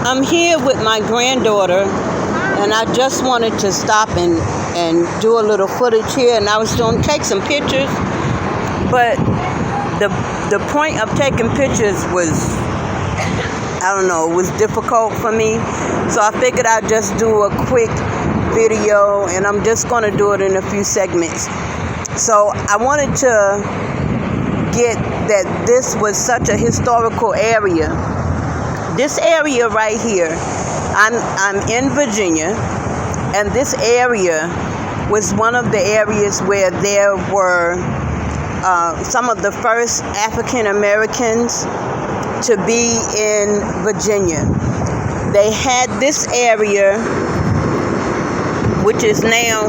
I'm here with my granddaughter, and I just wanted to stop and do a little footage here, and I was going to take some pictures, but the point of taking pictures was, I don't know, it was difficult for me, so I figured I'd just do a quick video, and I'm just going to do it in a few segments. So I wanted to get that this was such a historical area. This area right here, I'm in Virginia, and this area was one of the areas where there were some of the first African Americans to be in Virginia. They had this area, which is now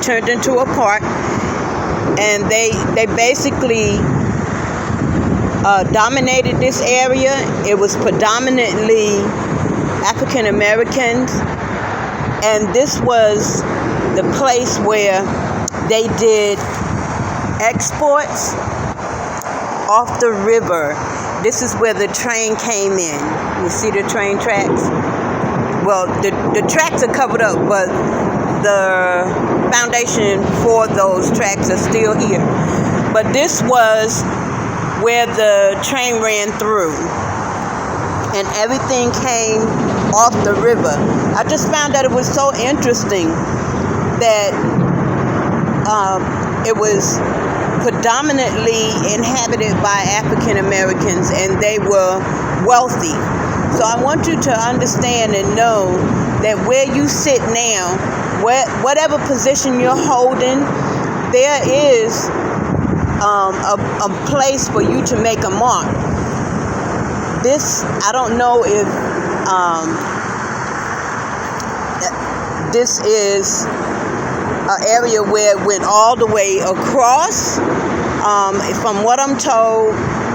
turned into a park, and they basically dominated this area. It was predominantly African Americans, and this was the place where they did exports off the river. This is where the train came in. You see the train tracks? Well, the tracks are covered up, but the foundation for those tracks are still here. But this was where the train ran through, and everything came off the river. I just found that it was so interesting that it was predominantly inhabited by African Americans, and they were wealthy. So I want you to understand and know that where you sit now, whatever position you're holding, there is a place for you to make a mark. This, I don't know if this is an area where it went all the way across. From what I'm told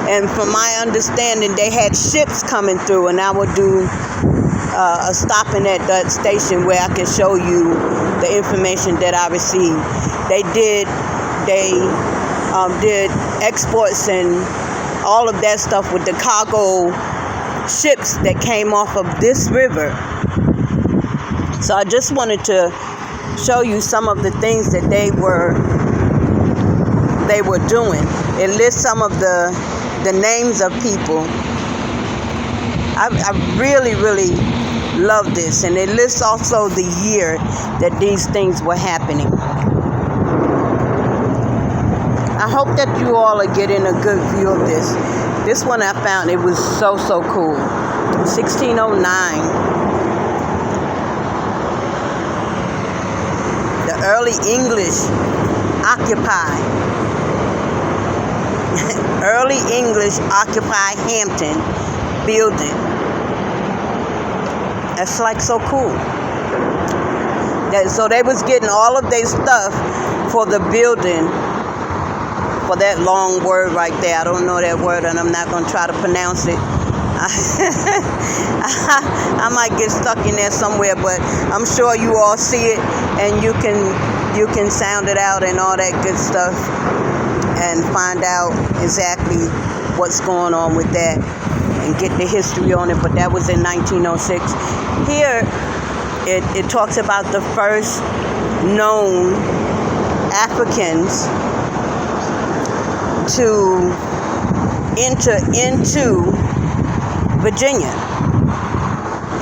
and from my understanding, they had ships coming through, and I would do a stopping at that station where I can show you the information that I received. They did exports and all of that stuff with the cargo ships that came off of this river. So I just wanted to show you some of the things that they were doing. It lists some of the names of people. I really love this, and it lists also the year that these things were happening. I hope that you all are getting a good view of this. This one I found, it was so cool. 1609. The early English occupy Hampton building. That's like so cool. So they was getting all of their stuff for the building, for that long word right there. I don't know that word, and I'm not going to try to pronounce it. I might get stuck in there somewhere, but I'm sure you all see it, and you can sound it out and all that good stuff and find out exactly what's going on with that and get the history on it. But that was in 1906. Here it talks about the first known Africans to enter into Virginia.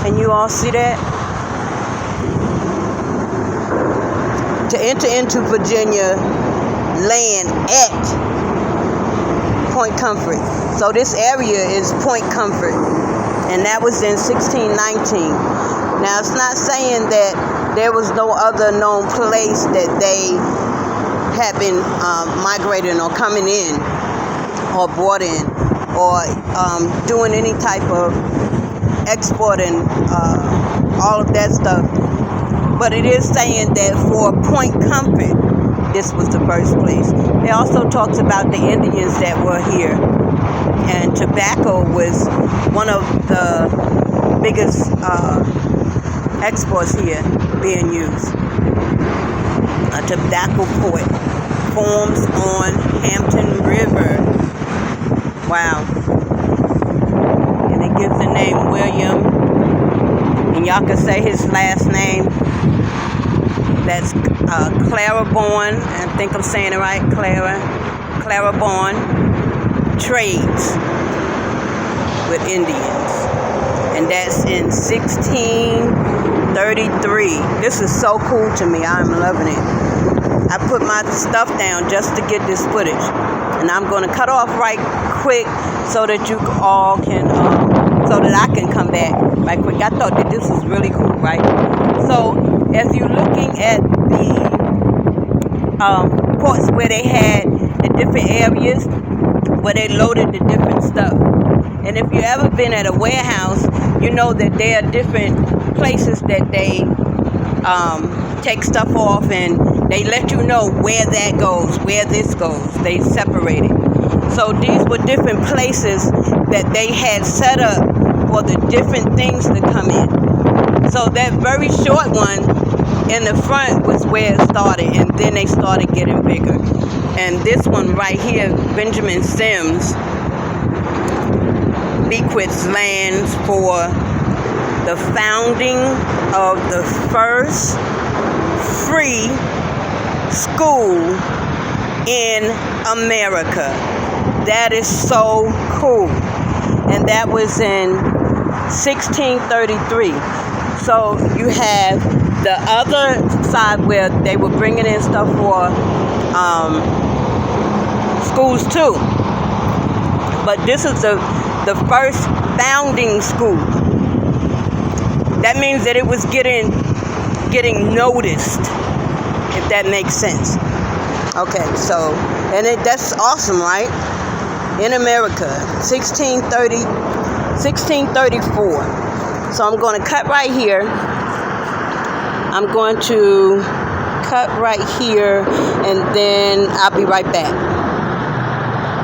Can you all see that? To enter into Virginia land at Point Comfort. So this area is Point Comfort, and that was in 1619. Now it's not saying that there was no other known place that they had been migrating or coming in or brought in or doing any type of exporting, all of that stuff. But it is saying that for Point Comfort, this was the first place. It also talks about the Indians that were here. And tobacco was one of the biggest exports here being used. A tobacco port forms on Hampton River. Wow. And it gives the name William y'all can say his last name. That's Claiborne. I think I'm saying it right. Claiborne trades with Indians. And that's in 1633. This is so cool to me. I'm loving it. I put my stuff down just to get this footage. And I'm going to cut off right quick so that you all can, so that I can come back right quick. I thought that this was really cool, right? So as you're looking at the ports where they had the different areas where they loaded the different stuff. And if you've ever been at a warehouse, you know that there are different places that they take stuff off, and they let you know where that goes, where this goes. They separate it. So these were different places that they had set up for the different things to come in. So that very short one in the front was where it started, and then they started getting bigger. And this one right here, Benjamin Sims bequeaths lands for the founding of the first free school in America. That is so cool. And that was in 1633. So you have the other side where they were bringing in stuff for schools too. But this is the first founding school. That means that it was getting noticed, if that makes sense. Okay, so, and that's awesome, right? In America, 1634. So I'm going to cut right here. I'm going to cut right here, and then I'll be right back.